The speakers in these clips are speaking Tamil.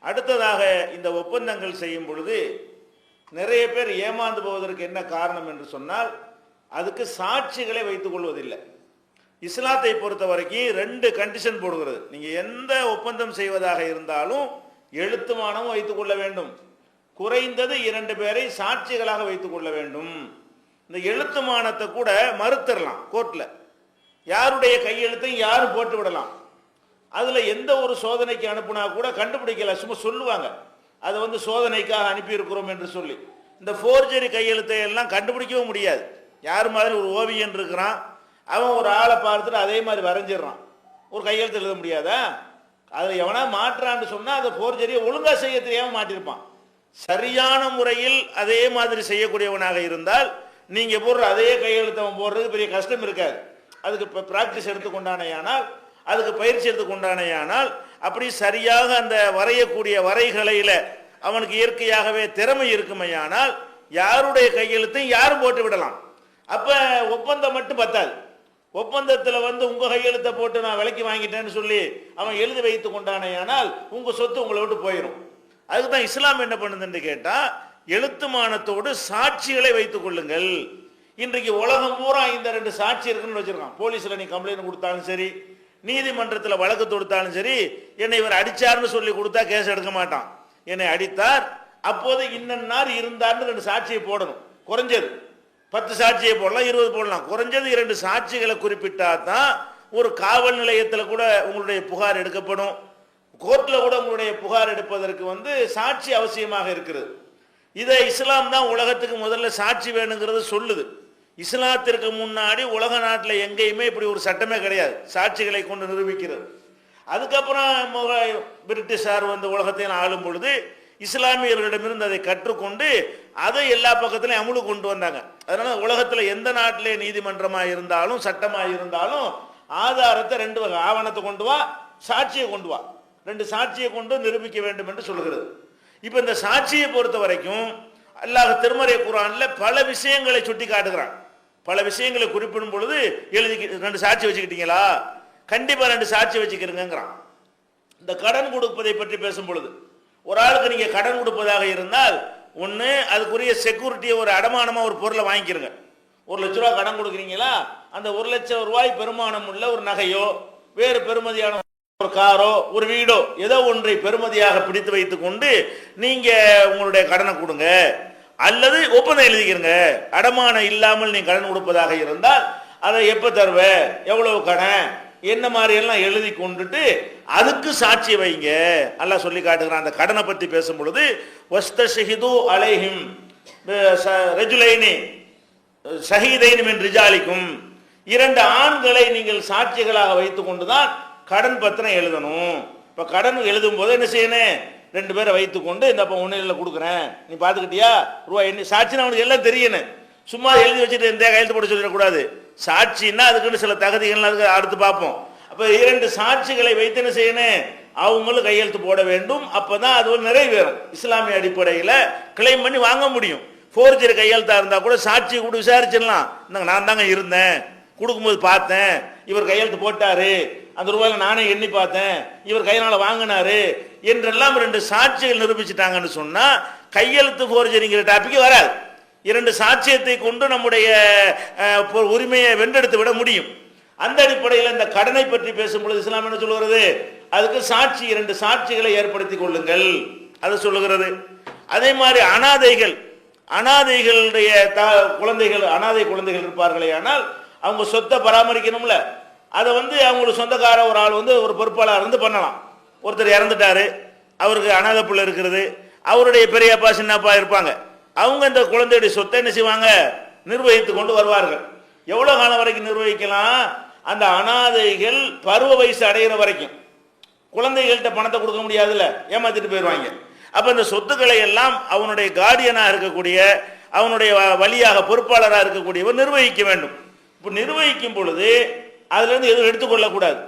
அடுத்ததாக இந்த ஒப்பந்தங்கள் செய்யும் பொழுது நிறைய பேர் ஏமாந்து போவதற்கு என்ன காரணம் என்று சொன்னால் அதுக்கு சாட்சிகளை வைத்துக் கொள்வதில்லை. இஸ்லாத்தை பொறுத்த வரைக்கும் 2 கண்டிஷன் போடுகிறது. நீங்க எந்த ஒப்பந்தம் செய்வதாக இருந்தாலும் எழுத்துமானமும் வைத்துக் கொள்ள வேண்டும், குறைந்தது 2 பேரை சாட்சிகளாக வைத்துக் கொள்ள வேண்டும். இந்த எழுத்துமானத்தை கூட மறுத்தரலாம் கோர்ட்ல, யாருடைய கையெழுத்தையும் யாரும் போட்டு விடலாம். அதுல எந்த ஒரு சோதனைக்கு அனுப்புனா கூட கண்டுபிடிக்கல, சும்மா சொல்லுவாங்க அதை சோதனைக்காக அனுப்பி இருக்கிறோம் என்று சொல்லி. இந்த ஃபோர்ஜரி கையெழுத்தை எல்லாம் கண்டுபிடிக்கவும் முடியாது. யார் மாதிரி ஒரு ஓவியன் இருக்கிறான், அவன் ஒரு ஆளை பார்த்துட்டு அதே மாதிரி வரைஞ்சிடறான், ஒரு கையெழுத்து எழுத முடியாதா? அதில் எவனா மாற்றான்னு சொன்னால் அதை ஃபோர்ஜரியை ஒழுங்காக செய்ய தெரியாமல் மாட்டிருப்பான். சரியான முறையில் அதே மாதிரி செய்யக்கூடியவனாக இருந்தால் நீங்கள் போடுற அதே கையெழுத்தவன் போடுறது பெரிய கஷ்டம் இருக்காது. அதுக்கு இப்போ ப்ராக்டிஸ் எடுத்துக்கொண்டானேயானால், அதுக்கு பயிற்சி எடுத்துக்கொண்டானேயானால், அப்படி சரியாக அந்த வரையக்கூடிய வரைகலையில் அவனுக்கு இயற்கையாகவே திறமை இருக்குமையானால் யாருடைய கையெழுத்தையும் யாரும் போட்டு விடலாம். அப்போ ஒப்பந்தம் மட்டும் பத்தாது. ஒப்பந்தத்தில் உங்கள் கையெழுத்தை போட்டு நான் விலைக்கு வாங்கிட்டேன்னு சொல்லி அவன் எழுதி வைத்து கொண்டானேயானால் உங்கள் சொத்து உங்களை விட்டு போயிடும். அதுக்கு தான் இஸ்லாம் என்ன பண்ணுதுன்னு கேட்டால், எழுத்துமானத்தோடு சாட்சிகளை வைத்துக் கொள்ளுங்கள். இன்றைக்கு உலகம் பூரா இந்த 2 சாட்சி இருக்குன்னு வச்சிருக்கான். போலீஸில் நீ கம்ப்ளைண்ட் கொடுத்தாலும் சரி, நீதிமன்றத்தில் வழக்கு தொடுத்தாலும் சரி, என்னை இவர் அடிச்சார்னு சொல்லி கொடுத்தா கேஸ் எடுக்க மாட்டான். என்னை அடித்தார், அப்போது இன்னன்னார் இருந்தார்னு 2 சாட்சியை போடணும். குறைஞ்சது 10 சாட்சியை போடலாம், 20 போடலாம். குறைஞ்சது 2 சாட்சிகளை குறிப்பிட்டா தான் ஒரு காவல் நிலையத்தில் கூட உங்களுடைய புகார் எடுக்கப்படும். கோர்ட்டில் கூட உங்களுடைய புகார் எடுப்பதற்கு சாட்சி அவசியமாக இருக்கிறது. இதை இஸ்லாம் தான் உலகத்துக்கு முதல்ல சாட்சி வேணுங்கிறது சொல்லுது. இஸ்லாத்திற்கு முன்னாடி உலக நாட்டில் எங்கேயுமே இப்படி ஒரு சட்டமே கிடையாது, சாட்சிகளை கொண்டு நிரூபிக்கிறது. அதுக்கப்புறம் பிரிட்டிஷார் உலகத்தையும் ஆளும் பொழுது இஸ்லாமியர்களிடமிருந்து அதை கற்றுக்கொண்டு அதை எல்லா பக்கத்திலையும் அமுலு கொண்டு வந்தாங்க. அதனால உலகத்தில் எந்த நாட்டிலே நீதிமன்றமாக இருந்தாலும் சட்டமாக இருந்தாலும் ஆதாரத்தை 2 வகை, ஆவணத்தை கொண்டு வா, சாட்சியை கொண்டு வா, 2 சாட்சியை கொண்டு நிரூபிக்க வேண்டும் என்று சொல்கிறது. இப்போ இந்த சாட்சியை பொறுத்த வரைக்கும் அல்லாஹ் திருமறை குர்ஆன்ல பல விஷயங்களை சுட்டி காட்டுகிறான். பல விஷயங்களை குறிப்பிடும் பொழுது எழுதி 2 சாட்சி வச்சுக்கிட்டீங்களா, கண்டிப்பா 2 சாட்சி வச்சுக்கிறீங்கிறான். இந்த கடன் கொடுப்பதை பற்றி பேசும் பொழுது ஒரு ஆளுக்கு நீங்க கடன் கொடுப்பதாக இருந்தால் ஒன்று அதுக்குரிய செக்யூரிட்டியை ஒரு அடமானமாக ஒரு பொருளை வாங்கிக்கிறங்க. 1 லட்ச ரூபா கடன் கொடுக்குறீங்களா, அந்த 1 லட்சம் ரூபாய் பெருமானம் உள்ள ஒரு நகையோ வேறு பெருமதியான ஒரு காரோ ஒரு வீடோ ஏதோ ஒன்றை பெருமதியாக பிடித்து வைத்துக் கொண்டு நீங்க உங்களுடைய கடனை கொடுங்க. அல்லது ஒப்பந்தம் எழுதிக்கிறங்க. அடமானம் இல்லாமல் நீ கடன் கொடுப்பதாக இருந்தால் அதை எப்போ தருவ, எவ்வளவு கடன், என்ன மாதிரி எல்லாம் எழுதி கொண்டுட்டு அதுக்கு சாட்சி வைங்க. அல்லாஹ் சொல்லி காட்டுகிறான். அந்த கடனை பற்றி பேசும் பொழுது வஸ்தஷஹிது அலைஹிம் ரஜுலைனி ஷஹீதைனி மின் ரிஜாலிக்கும், 2 ஆண்களை நீங்கள் சாட்சிகளாக வைத்துக் கொண்டுதான் கடன் பத்திரம் எழுதணும். இப்போ கடன் எழுதும் போது என்ன செய்யணும், 2 பேரை வைத்துக் கொண்டு இந்த அப்போ 1 இல்லை கொடுக்குறேன், நீ பார்த்துக்கிட்டியா ரூபாய் என்ன சாட்சின்னு அவனுக்கு எல்லாம் தெரியணும். சும்மா எழுதி வச்சுட்டு இந்த கையெழுத்து போட சொல்லிடக்கூடாது. சாட்சின்னா அதுக்குன்னு சில தகுதிகள் அதுக்கு அடுத்து பார்ப்போம். அப்போ 2 சாட்சிகளை வைத்து என்ன செய்யணும், அவங்களும் கையெழுத்து போட வேண்டும். அப்பதான் அது ஒரு நிறைவேறும். இஸ்லாமிய அடிப்படையில் கிளைம் பண்ணி வாங்க முடியும். ஃபோர்ஜரி கையெழுத்தா இருந்தா கூட சாட்சி கூட விசாரிச்சிடலாம். நான் தாங்க இருந்தேன், கொடுக்கும்போது பார்த்தேன், இவர் கையெழுத்து போட்டாரு, அந்த ரூபாயில நானே எண்ணி பார்த்தேன், இவர் கையினால வாங்கினாரு என்றெல்லாம் 2 சாட்சிகள் நிரூபிச்சுட்டாங்கன்னு சொன்னா கையெழுத்து ஃபோர்ஜரிங்கிற டாபிக் வராது. 2 சாட்சியத்தை கொண்டு நம்முடைய உரிமையை வென்றெடுத்து விட முடியும். அந்த அடிப்படையில் இந்த கடனை பற்றி பேசும்பொழுது இஸ்லாம் என்ன சொல்லுகிறது, அதுக்கு சாட்சி 2 சாட்சிகளை ஏற்படுத்தி கொள்ளுங்கள் அது சொல்லுகிறது. அதே மாதிரி அனாதைகளுடைய குழந்தைகள், அனாதை குழந்தைகள் இருப்பார்களே, ஆனால் அவங்க சொத்தை பராமரிக்கணும்ல, அதை அவங்களுக்கு சொந்தக்கார ஒரு ஆள் ஒரு பொறுப்பாளர் இருந்து பண்ணலாம். ஒருத்தர் இறந்துட்டாரு, அவருக்கு அனாதை பிள்ளை இருக்கிறது, அவருடைய பெரியப்பா சின்னப்பா இருப்பாங்க, அவங்க இந்த குழந்தையுடைய சொத்தை என்ன செய்வாங்க, நிர்வகித்து கொண்டு வருவார்கள். எவ்வளவு காலம் வரைக்கும் நிர்வகிக்கலாம், அந்த அனாதைகள் பருவ வயசு அடைகிற வரைக்கும். குழந்தைகள்கிட்ட பணத்தை கொடுக்க முடியாதுல்ல, ஏமாத்திட்டு போயிடுவாங்க. அப்ப இந்த சொத்துக்களை எல்லாம் அவனுடைய கார்டியனாக இருக்கக்கூடிய, அவனுடைய வழியாக பொறுப்பாளராக இருக்கக்கூடியவர் நிர்வகிக்க வேண்டும். இப்போ நிர்வகிக்கும் பொழுது அதுல இருந்து எதுவும் எடுத்துக்கொள்ளக்கூடாது.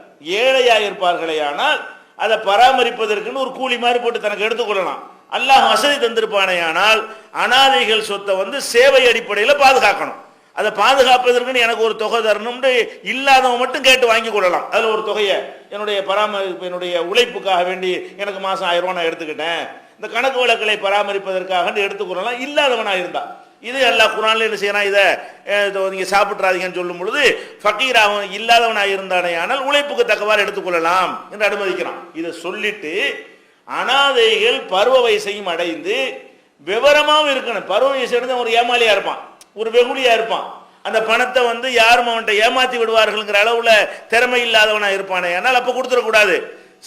ஏழையாக இருப்பார்களே ஆனால் அதை பராமரிப்பதற்குன்னு ஒரு கூலி மாதிரி போட்டு தனக்கு எடுத்துக்கொள்ளலாம். அல்லாஹ் வசதி தந்திருப்பானே ஆனால் அனாதைகள் சொத்தை சேவை அடிப்படையில் பாதுகாக்கணும். அதை பாதுகாப்பதற்குன்னு எனக்கு ஒரு தொகை தரணும்னு இல்லாதவன் மட்டும் கேட்டு வாங்கி கொள்ளலாம். அதில் ஒரு தொகையை என்னுடைய பராமரிப்பு, என்னுடைய உழைப்புக்காக வேண்டி எனக்கு மாதம் 1000 ரூபா நான் எடுத்துக்கிட்டேன், இந்த கணக்கு வழக்குகளை பராமரிப்பதற்காக எடுத்துக்கொள்ளலாம் இல்லாதவனாக இருந்தா. இது அல்லாஹ் குர்ஆன்ல என்ன செய்யறான், இதை நீங்க சாப்பிட்றாதீங்கன்னு சொல்லும் பொழுது ஃபக்கீராக இல்லாதவனாக இருந்தானே ஆனால் உழைப்புக்கு தக்கவாறு எடுத்துக்கொள்ளலாம் என்று அனுமதிக்கிறான். இதை சொல்லிட்டு அனாதைகள் பருவ வயசையும் அடைந்து விவரமாவும் இருக்கணும். பருவ வயசு அடைந்து ஒரு ஏமாளியா இருப்பான், ஒரு வெகுளியா இருப்பான், அந்த பணத்தை யாரும் அவன்கிட்ட ஏமாத்தி விடுவார்கள்ங்கிற அளவுல திறமை இல்லாதவனா இருப்பானே, ஆனால் அப்ப கொடுத்துடக்கூடாது.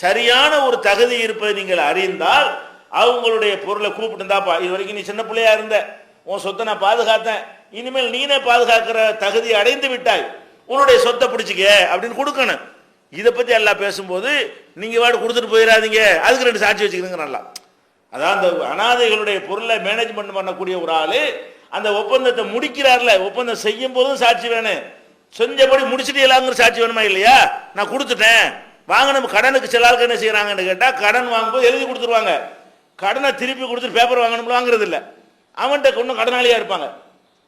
சரியான ஒரு தகுதி இருப்பதை நீங்கள் அறிந்தால் அவங்களுடைய பொருளை கூப்பிட்டு இருந்தாப்பா, இது வரைக்கும் நீ சின்ன பிள்ளையா இருந்த, உன் சொத்தை நான் பாதுகாத்தேன், இனிமேல் நீனே பாதுகாக்கிற தகுதி அடைந்து விட்டாய், உன்னுடைய சொத்தை பிடிச்சிக்க அப்படின்னு கொடுக்கணும். இதை பத்தி எல்லாம் பேசும்போது நீங்க வாடு கொடுத்துட்டு போயிடாதீங்க, அதுக்கு 2 சாட்சி வச்சுக்கிறீங்க. நல்லா அதான் அந்த அனாதைகளுடைய பொருளை மேனேஜ்மெண்ட் பண்ணக்கூடிய ஒரு ஆளு அந்த ஒப்பந்தத்தை முடிக்கிறார்ல, ஒப்பந்தம் செய்யும் போதும் சாட்சி வேணும், செஞ்சபடி முடிச்சுட்டு எல்லாங்கிற சாட்சி வேணுமா இல்லையா? நான் கொடுத்துட்டேன் வாங்க. நம்ம கடனுக்கு சில ஆளுக்கு என்ன செய்யறாங்கன்னு கேட்டா, கடன் வாங்கும்போது எழுதி கொடுத்துருவாங்க, கடனை திருப்பி கொடுத்துட்டு பேப்பர் வாங்கணும் வாங்குறது இல்லை. அவன்கிட்ட இன்னும் கடனாளியா இருப்பாங்க,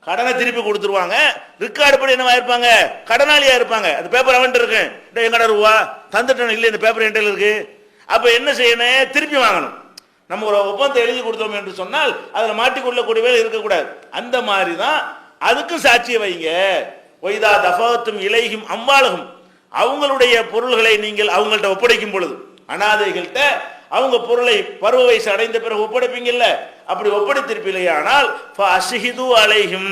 கடனை திருப்பி கொடுத்துருவாங்க, ரிக்கார்டு படி என்னவா இருப்பாங்க, கடனாளியா இருப்பாங்க. அந்த பேப்பர் அவன்கிட்ட இருக்கு, எங்கடா ரூபா தந்துட்டேன் இல்லை, இந்த பேப்பர் என்கிட்ட இருக்கு. அப்ப என்ன செய்யணும், திருப்பி வாங்கணும். நம்ம ஒரு ஒப்பந்தத்தை எழுதி கொடுத்தோம் என்று சொன்னால் அதில் மாட்டிக்கொள்ளக்கூடிய வேலை இருக்கக்கூடாது. அந்த மாதிரி தான் அதுக்கும் சாட்சியை வைங்க. ஒய்தா தஃபாத்தும் இலைஹிம் அம்வாலகும், அவங்களுடைய பொருள்களை நீங்கள் அவங்கள்ட்ட ஒப்படைக்கும் பொழுது, அனாதைகள்கிட்ட அவங்க பொருளை பருவ வயசு அடைந்த பிறகு ஒப்படைப்பீங்கல்ல, அப்படி ஒப்படைத்திருப்பீங்களே ஆனால் ஃபஅஷ்ஹிது அலைஹிம்,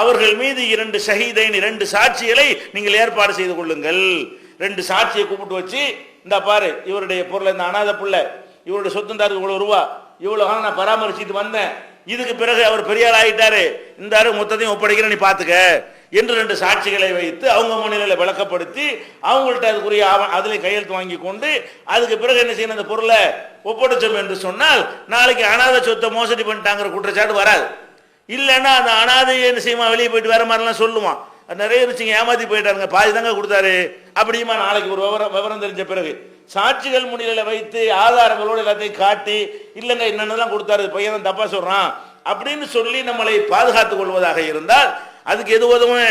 அவர்கள் மீது 2 ஷஹீதைன் 2 சாட்சிகளை நீங்கள் ஏற்பாடு செய்து கொள்ளுங்கள். 2 சாட்சியை கூப்பிட்டு வச்சு, இந்த பாரு இவருடைய பொருளை, இந்த அனாதை புள்ள இவருடைய சொத்துந்தாருக்கு இவ்வளவு ரூபா, இவ்வளவு நான் பராமரிச்சுட்டு வந்தேன், இதுக்கு பிறகு அவர் பெரிய ஆள் ஆகிட்டாரு, இந்த மொத்தத்தையும் ஒப்படைக்கிற நீ பாத்துக்க என்று 2 சாட்சிகளை வைத்து அவங்க முன்னிலையில விளக்கப்படுத்தி அவங்கள்ட்ட அதுக்குரிய அதிலே கையெழுத்து வாங்கி கொண்டு அதுக்கு பிறகு என்ன செய்யணும், அந்த பொருளை ஒப்படைச்சோம் என்று சொன்னால் நாளைக்கு அனாதை சொத்தை மோசடி பண்ணிட்டாங்கிற குற்றச்சாட்டு வராது. இல்லைன்னா அந்த அனாதை என்ன செய்யுமா, வெளியே போயிட்டு வேற மாதிரிலாம் சொல்லுவான், நிறைய இருந்துச்சுங்க ஏமாத்தி போயிட்டாருங்க, பாதி தாங்க கொடுத்தாரு அப்படியுமா. நாளைக்கு ஒரு விவரம் தெரிஞ்ச பிறகு சாட்சிகள் முன்னிலையில வைத்து ஆதாரங்களோடு எல்லாத்தையும் காட்டி, இல்லைங்க என்னென்னலாம் கொடுத்தாரு, பையன் தப்பா சொல்றான் அப்படின்னு சொல்லி நம்மளை பாதுகாத்துக் கொள்வதாக இருந்தால் அதுக்கு எது உதவும்,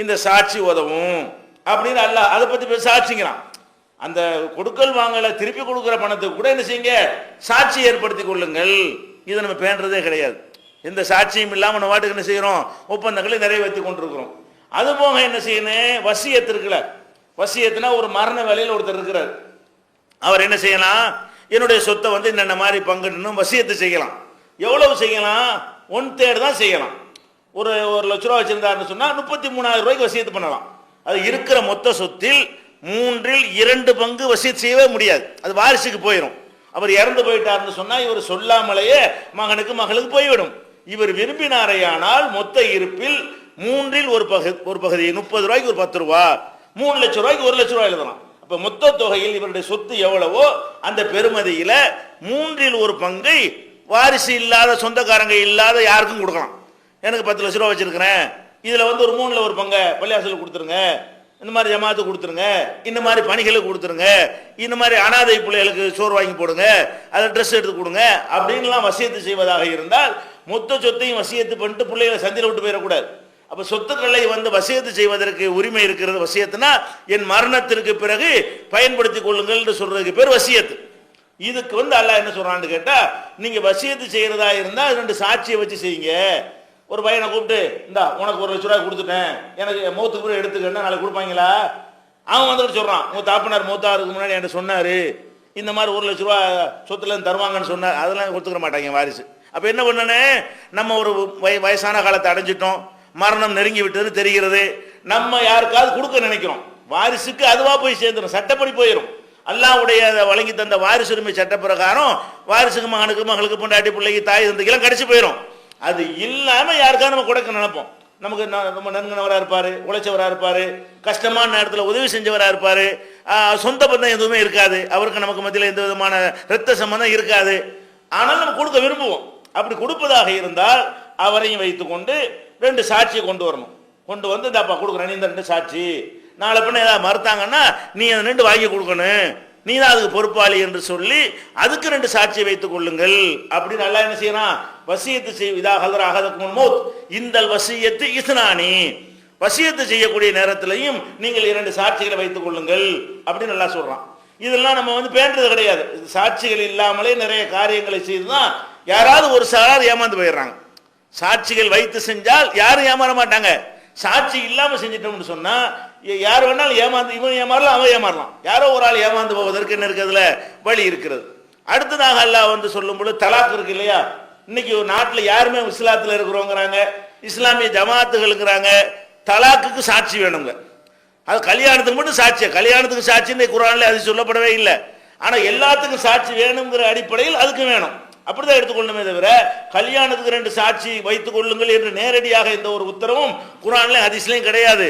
இந்த சாட்சி உதவும் அப்படின்னு அல்ல அதை பத்தி சாட்சிங்கிறான். அந்த கொடுக்கல் வாங்கல திருப்பி கொடுக்கிற பணத்துக்கு கூட என்ன செய்யுங்க, சாட்சி ஏற்படுத்தி கொள்ளுங்கள். இதை நம்ம பேணுறதே கிடையாது. எந்த சாட்சியும் இல்லாம நம்ம வாட்டுக்கு என்ன செய்யறோம், ஒப்பந்தங்களை நிறைவேற்றி கொண்டிருக்கிறோம். அது போக என்ன செய்யணும், வசியத்து இருக்குல்ல, வசியத்துனா ஒரு மரண வேலையில் ஒருத்தர் இருக்கிறார், அவர் என்ன செய்யலாம், என்னுடைய சொத்தை இந்த மாதிரி பங்கிடணும் வசியத்து செய்யலாம். எவ்வளவு செய்யலாம், 1/3 தான் செய்யலாம். ஒரு 1 லட்ச ரூபா வச்சிருந்தாருன்னு சொன்னா 33,000 ரூபாய்க்கு வசியத்து பண்ணலாம். அது இருக்கிற மொத்த சொத்தில் 2/3 பங்கு வசியத்து செய்யவே முடியாது, அது வாரிசுக்கு போயிடும். அவர் இறந்து போயிட்டாருன்னு சொன்னா இவர் சொல்லாமலேயே மகனுக்கு மகளுக்கு போய்விடும். இவர் விரும்பினாரையானால் மொத்த இருப்பில் 1/3 ஒரு பகுதி 30 ரூபாய்க்கு ஒரு 10 ரூபா, 3 லட்சம் ரூபாய்க்கு 1 லட்ச ரூபாய் எழுதலாம். அப்ப மொத்த தொகையில் இவருடைய சொத்து எவ்வளவோ அந்த பெருமதியில 1/3 பங்கை வாரிசு இல்லாத சொந்தக்காரங்க இல்லாத யாருக்கும் கொடுக்கலாம். எனக்கு 10 லட்ச ரூபா வச்சிருக்கிறேன், இதுல ஒரு 3ல் 1 பங்கை பள்ளியாசலுக்கு கொடுத்துருங்க, இந்த மாதிரி ஜமாத்து கொடுத்துருங்க, இந்த மாதிரி பணிகளுக்கு கொடுத்துருங்க, இந்த மாதிரி அனாதை பிள்ளைகளுக்கு சோறு வாங்கி போடுங்க, அதை ட்ரெஸ் எடுத்து கொடுங்க அப்படின்லாம் வசியத்து செய்வதாக இருந்தால் மொத்த சொத்தையும் வசியத்து பண்ணிட்டு பிள்ளைகளை சந்தில விட்டு போயிடக்கூடாது. அப்ப சொத்துக்களை வசியத்து செய்வதற்கு உரிமை இருக்கிறது. வசியத்துனா என் மரணத்திற்கு பிறகு பயன்படுத்திக் கொள்ளுங்கள் என்று சொல்றதுக்கு பேர் வசியத்து. இதுக்கு அல்லாஹ் என்ன சொல்றான்னு கேட்டா, நீங்க வசியத்து செய்யறதா இருந்தா 2 சாட்சியை வச்சு செய்யுங்க. ஒரு பையனை கூப்பிட்டு, இந்தா உனக்கு 1 லட்ச ரூபாய் கொடுத்துட்டேன், எனக்கு மௌத்துக்கு பிறகு எடுத்துக்கன்னா நாளைக்கு கொடுப்பாங்களா? அவன் வந்துட்டு சொல்றான், உங்க தாப்பனார் மௌத்தாருக்கு முன்னாடி என்கிட்ட சொன்னாரு, இந்த மாதிரி 1 லட்ச ரூபாய் சொத்துல இருந்து தருவாங்கன்னு சொன்னார், அதெல்லாம் கொடுத்துக்க மாட்டாங்க வாரிசு. அப்ப என்ன பண்ணனே, நம்ம ஒரு வயசான காலத்தை அடைஞ்சிட்டோம், மரணம் நெருங்கி விட்டது தெரிகிறது, நம்ம யாருக்காவது கொடுக்க நினைக்கிறோம், வாரிசுக்கு அதுவா போய் சேர்ந்துடும், சட்டப்படி போயிடும். அல்லாஹ்வுடைய வழங்கி தந்த வாரிசு உரிமை சட்ட பிரகாரம் வாரிசுக்கு மகனுக்கு மகளுக்கு பொண்டாட்டி பிள்ளைக்கு தாய் தந்தைக்கெல்லாம் கிடைச்சி போயிடும். அது இல்லாம யாருக்காவது நம்ம கொடுக்க நினைப்போம். நமக்கு ரொம்ப நன்கினவராக இருப்பாரு, உழைச்சவராக இருப்பாரு, கஷ்டமான நேரத்தில் உதவி செஞ்சவராக இருப்பாரு, சொந்த பந்தம் எதுவுமே இருக்காது, அவருக்கு நமக்கு மத்தியில் எந்த விதமான இரத்த சம்பந்தம் இருக்காது, ஆனால் நம்ம கொடுக்க விரும்புவோம். அப்படி கொடுப்பதாக இருந்தால் அவரையும் வைத்துக்கொண்டு 2 சாட்சியை கொண்டு வரணும். கொண்டு வந்து இந்தாப்பா கொடுக்குறேன், இந்த 2 சாட்சி, நாளை பின்ன ஏதாவது மறுத்தாங்கன்னா நீ அந்த 2 வாங்கி கொடுக்கணும், நீ தான் அதுக்கு பொறுப்பாளி என்று சொல்லி அதுக்கு 2 சாட்சியை வைத்துக் கொள்ளுங்கள் அப்படின்னு அல்லாஹ் என்ன செய்யறான், வசியத்து செய்வதா ஹலர அகதக்கும் மௌத் இந்தல் வசியத்து இஸ்னானி, வசியத்து செய்யக்கூடிய நேரத்திலையும் நீங்கள் 2 சாட்சிகளை வைத்துக் கொள்ளுங்கள் அப்படின்னு நல்லா சொல்றான். இதெல்லாம் நம்ம பேண்டது கிடையாது. சாட்சிகள் இல்லாமலே நிறைய காரியங்களை செய்துதான் யாராவது ஒரு சாரார் ஏமாந்து போயிடுறாங்க. சாட்சிகள் வைத்து செஞ்சால் யாரும் ஏமாற மாட்டாங்க. சாட்சி இல்லாம செஞ்சிட்டோம்னு சொன்னா யார் வேணாலும் ஏமாந்து, இவன் ஏமாறலாம் அவன் ஏமாறலாம், யாரோ ஒரு ஆள் ஏமாந்து போவதற்கு என்ன இருக்கிறதுல வழி இருக்கிறது. அடுத்ததாக அல்லாஹ் சொல்லும்போது தலாக் இருக்கு இல்லையா, இன்னைக்கு ஒரு நாட்டில் யாருமே இஸ்லாத்தில் இருக்கிறோங்கிறாங்க, இஸ்லாமிய ஜமாத்துகளுங்கிறாங்க, தலாக்குக்கு சாட்சி வேணுங்க. அது கல்யாணத்துக்கு மட்டும் சாட்சி, கல்யாணத்துக்கு சாட்சின்னு குர்ஆன்ல அது சொல்லப்படவே இல்லை. ஆனால் எல்லாத்துக்கும் சாட்சி வேணுங்கிற அடிப்படையில் அதுக்கு வேணும், அப்படிதான் எடுத்துக்கொள்ளணுமே தவிர கல்யாணத்துக்கு 2 சாட்சி வைத்துக் கொள்ளுங்கள் என்று நேரடியாக எந்த ஒரு உத்தரவும் குர்ஆன்ல ஹதீஸ்லயும் கிடையாது.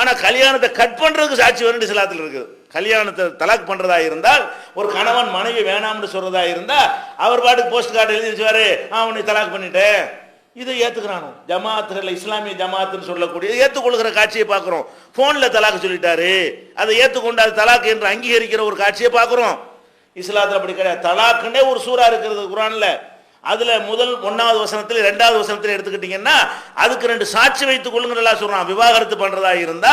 ஆனா கல்யாணத்தை கட் பண்றதுக்கு சாட்சி வேணும் இஸ்லாத்தில் இருக்குது. கல்யாணத்தை தலாக் பண்றதா இருந்தால் ஒரு கணவன் மனைவி வேணாம்னு சொல்றதா இருந்தா அவர் பாட்டுக்கு போஸ்ட் கார்டு எழுதி வச்சுவாரு, உன்னை தலாக் பண்ணிட்டேன், இதை ஏத்துக்கிறானோ ஜமாத்துகள், இஸ்லாமிய ஜமாத்துன்னு சொல்லக்கூடிய ஏத்துக்கொள்கிற காட்சியை பார்க்கிறோம். போன்ல தலாக் சொல்லிட்டாரு, அதை ஏத்துக்கொண்டு அது தலாக் என்று அங்கீகரிக்கிற ஒரு காட்சியை பார்க்கிறோம். இஸ்லாத்தில் அப்படி கிடையாது. தலாக்குன்னே ஒரு சூறா இருக்கிறது குர்ஆன்ல. அதுல முதல் 1வது வசனத்தில் 2வது வசனத்தில் எடுத்துக்கிட்டீங்கன்னா அதுக்கு 2 சாட்சி வைத்துக் கொள்ளுங்க எல்லாம் சொல்றான். விவாகரத்து பண்றதா இருந்தா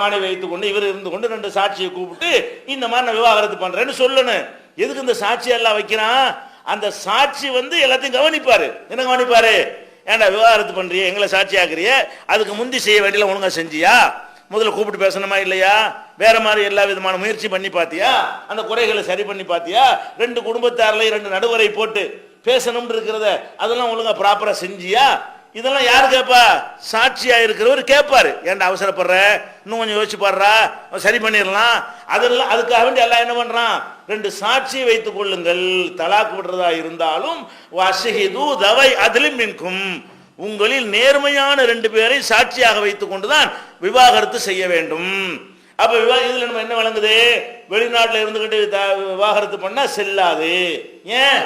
மனைவி வைத்துக் கொண்டு இவர் இருந்து கொண்டு 2 சாட்சியை கூப்பிட்டு இந்த மாதிரி நான் விவாகரத்து பண்றேன்னு சொல்லணும். எதுக்கு இந்த சாட்சி எல்லாம் வைக்கிறான்? அந்த சாட்சி எல்லாத்தையும் கவனிப்பாரு. என்ன கவனிப்பாரு? ஏன்டா விவாகரத்து பண்றிய, எங்களை சாட்சி ஆக்குறிய, அதுக்கு முந்தி செய்ய வேண்டிய ஒழுங்கா செஞ்சியா, முதல்ல கூப்பிட்டு பேசணுமா இல்லையா, வேற மாதிரி எல்லா விதமான முயற்சி பண்ணி பாத்தியா, அந்த குறைகளை சரி பண்ணி பாத்தியா, 2 குடும்பத்தாரில் 2 நடுவரை போட்டு பேசணும் இருக்கிறத அதெல்லாம் ஒழுங்கா ப்ராப்பரா செஞ்சியா, இதெல்லாம் யாரு கேட்பா? சாட்சியா இருக்கிறவர் கேட்பாரு. ஏன்டா அவசரப்படுற, இன்னும் கொஞ்சம் யோசிச்சு பாடுறா, சரி பண்ணிடலாம். அதெல்லாம் அதுக்காக வேண்டி எல்லாம் என்ன பண்றான்? 2 சாட்சியை வைத்துக் கொள்ளுங்கள். தலாக் விடுறதா இருந்தாலும் வஷஹிது தவை அதிலும் மின்கும், உங்களில் நேர்மையான 2 பேரை சாட்சியாக வைத்துக் கொண்டுதான் விவாகரத்து செய்ய வேண்டும். அப்ப இதுல நம்ம என்ன வழங்குது? வெளிநாட்டில் இருந்துகிட்டு விவாகரத்து பண்ணா செல்லாது. ஏன்?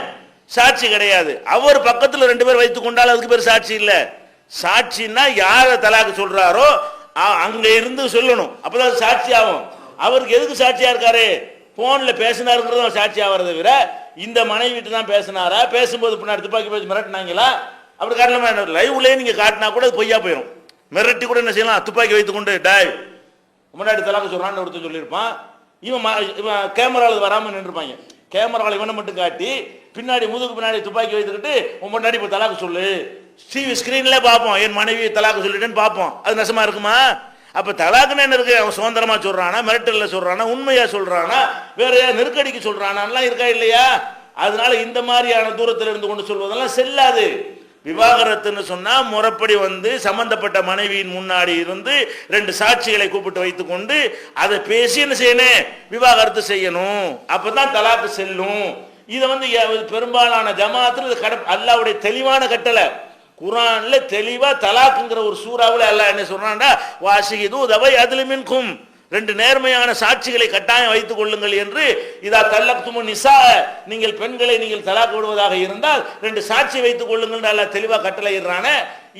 சாட்சி கிடையாது. அவர் பக்கத்தில் 2 பேர் வைத்துக் கொண்டால் அதுக்கு பேர் சாட்சி இல்ல. சாட்சின்னா யார தலாக்கு சொல்றாரோ அங்க இருந்து சொல்லணும், அப்பதான் சாட்சி ஆகும். அவருக்கு எதுக்கு சாட்சியா இருக்காரு? போன்ல பேசினாருங்கிறது சாட்சி ஆகிறத விட இந்த மனைவி வீட்டு தான் பேசினாரா, பேசும்போது பின்னாடி துப்பாக்கி பேசி மிரட்டினாங்களா, அப்படி காட்டலாமா? லைவ்லயே நீங்க காட்டினா கூட அது பொய்யா போயிடும். மிரட்டி கூட என்ன செய்யலாம்? துப்பாக்கி வைத்துக் கொண்டு டாய் முன்னாடி தலாக்கு சொல்றான்னு ஒருத்தர் சொல்லியிருப்பான். இவன் கேமராவில் வராம நின்றுப்பாங்க. கேமராவில் இவனை மட்டும் காட்டி பின்னாடி முதுகு பின்னாடி துப்பாக்கி வைத்துக்கிட்டு உன் முன்னாடி இப்போ தலாக்கு சொல்லு, டிவி ஸ்கிரீன்ல பார்ப்போம், என் மனைவி தலாக்கு சொல்லிட்டேன்னு பார்ப்போம். அது நெசமா இருக்குமா? அப்ப தலாக்குன்னு என்ன இருக்கு? அவன் சுதந்திரமா சொல்றானா, மிரட்டல்ல சொல்றானா, உண்மையா சொல்றானா, வேற நெருக்கடிக்கு சொல்றானா இருக்கா இல்லையா? அதனால இந்த மாதிரியான தூரத்தில் இருந்து கொண்டு சொல்வதெல்லாம் செல்லாது. விவாகரத்துன்னு சொன்னா முறைப்படி சம்பந்தப்பட்ட மனைவியின் முன்னாடி இருந்து 2 சாட்சிகளை கூப்பிட்டு வைத்துக் கொண்டு அதை பேசி என்ன செய்யணும்? விவாகரத்து செய்யணும். அப்பதான் தலாக்கு செல்லும். இதை பெரும்பாலான ஜமாத்துல அல்லாஹ்வுடைய தெளிவான கட்டளை. குர்ஆன்ல தெளிவா தலாக்குங்கிற ஒரு சூறாவில் அல்லாஹ் என்ன சொல்றான்டா, வாஷிது தவை அதிலும் மின்கும், 2 நேர்மையான சாட்சிகளை கட்டாயம் வைத்துக் கொள்ளுங்கள் என்று. இதா தல்லக்துமு நிசா, நீங்கள் பெண்களை நீங்கள் தலாக் விடுவதாக இருந்தால் 2 சாட்சி வைத்துக் கொள்ளுங்கள் அல்லாஹ் தெளிவா கட்டளை இடுறான.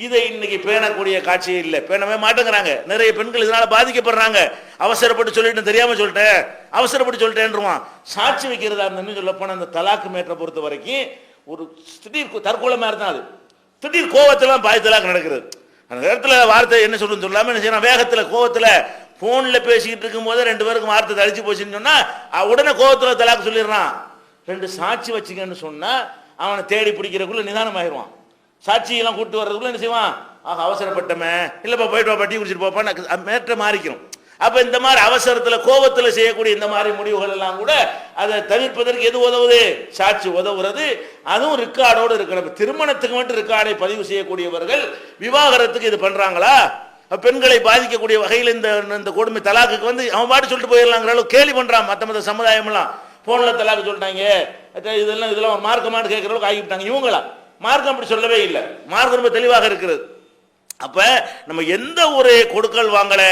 இதை இன்னைக்கு பேணக்கூடிய காட்சி இல்லை, பேணவே மாட்டேங்கிறாங்க. நிறைய பெண்கள் இதனால பாதிக்கப்படுறாங்க. அவசரப்பட்டு சொல்லிட்டு தெரியாம சொல்லிட்டேன், அவசரப்பட்டு சொல்லிட்டேன்றான். சாட்சி வைக்கிறதா இருந்தேன்னு சொல்ல போன அந்த தலாக்கு மேட்டரை பொறுத்த வரைக்கும் ஒரு திடீர் தற்கொலை மாதிரி தான். அது திடீர் கோவத்தில் பாதி தலாக்கு நடக்கிறது. அந்த நேரத்தில் வார்த்தை என்ன சொல்லுன்னு சொல்லாம என்ன செய்யணும்? வேகத்தில் கோவத்தில் போன்ல பேசிக்கிட்டு இருக்கும் போது 2 பேருக்கும் வார்த்தை தடிச்சு போச்சுன்னு சொன்னா உடனே கோவத்துல தலாக்கு சொல்லிடுறான். 2 சாட்சி வச்சுக்கன்னு சொன்னா அவனை தேடி பிடிக்கிறதுக்குள்ள நிதானம் ஆயிடுவான். சாட்சியெல்லாம் கூட்டு வர்றதுக்குள்ள என்ன செய்வான்? அவசரப்பட்டமே, இல்லப்பா போயிட்டு வா, டீ குடிச்சிட்டு போப்பான்னு மேற்ற மாறிக்கணும். அப்ப இந்த மாதிரி அவசரத்துல கோபத்துல செய்யக்கூடிய இந்த மாதிரி முடிவுகள் எல்லாம் கூட அதை தவிர்ப்பதற்கு எது உதவுது? சாட்சி உதவுறது. அதுவும் ரிக்கார்டோடு இருக்கணும். திருமணத்துக்கு மட்டும் ரிக்கார்டை பதிவு செய்யக்கூடியவர்கள் விவாகரத்துக்கு இது பண்றாங்களா? பெண்களை பாதிக்கக்கூடிய வகையில் இந்த கொடுமை தலாக்கு அவன் பாட்டு சொல்லிட்டு போயிடலாங்கிற அளவு கேலி பண்றான். மற்ற சமுதாயம் எல்லாம் போன்ல தலாக்கு சொல்லிட்டாங்க, இதெல்லாம் ஒரு மார்க்கமானு கேட்கிற அளவுக்கு ஆகிவிட்டாங்க. இவங்களா மார்க்கம் அப்படி சொல்லவே இல்லை. மார்க்கம் ரொம்ப தெளிவாக இருக்கிறது. அப்ப நம்ம எந்த ஒரு கொடுக்கல் வாங்கல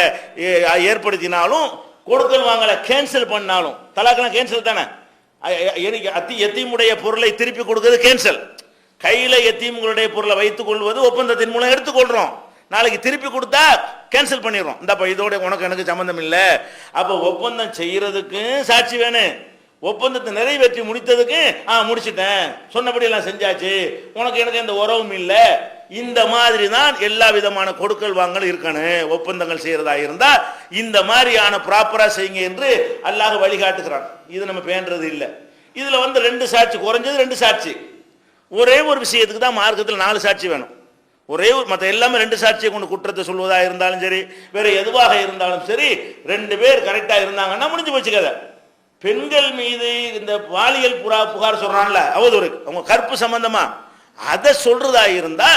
ஏற்படுத்தினாலும், கொடுக்கல் வாங்கல கேன்சல் பண்ணாலும், தலாக்கெல்லாம் கேன்சல் தானே. எத்தீமுடைய பொருளை திருப்பி கொடுக்கிறது கேன்சல். கையில எத்தீம்களுடைய பொருளை வைத்துக் கொள்வது ஒப்பந்தத்தின் மூலம் எடுத்துக்கொள்றோம். நாளைக்கு திருப்பி கொடுத்தா கேன்சல் பண்ணிடுறோம். இந்தப்ப இதோட உனக்கு எனக்கு சம்பந்தம் இல்லை. அப்ப ஒப்பந்தம் செய்யறதுக்கு சாட்சி வேணும், ஒப்பந்தத்தை நிறைவேற்றி முடித்ததுக்கு முடிச்சிட்டேன், சொன்னபடி எல்லாம் செஞ்சாச்சு, உனக்கு எனக்கு எந்த உறவும் இல்லை. இந்த மாதிரி தான் எல்லா விதமான கொடுக்கல் வாங்கல் இருக்கணும். ஒப்பந்தங்கள் செய்யறதா இருந்தா இந்த மாதிரியான ப்ராப்பரா செய்யுங்க என்று அல்லாஹ் வழிகாட்டுகிறான். இது நம்ம பேண்டது இல்லை. இதுல வந்து 2 சாட்சி, குறைஞ்சது 2 சாட்சி. ஒரே ஒரு விஷயத்துக்கு தான் மார்க்கத்தில் 4 சாட்சி வேணும். ஒரே ஒரு, மற்ற எல்லாமே 2 சாட்சியை கொண்டு குற்றத்தை சொல்வதா இருந்தாலும் சரி, வேற எதுவாக இருந்தாலும் சரி, 2 பேர் கரெக்டா இருந்தாங்கன்னா முடிஞ்சு போச்சு கதை. பெண்கள் மீது இந்த பாலியல் புகார் சொல்றான்ல, அவதூறு, அவங்க கற்பு சம்பந்தமா, அதை சொல்றதா இருந்தா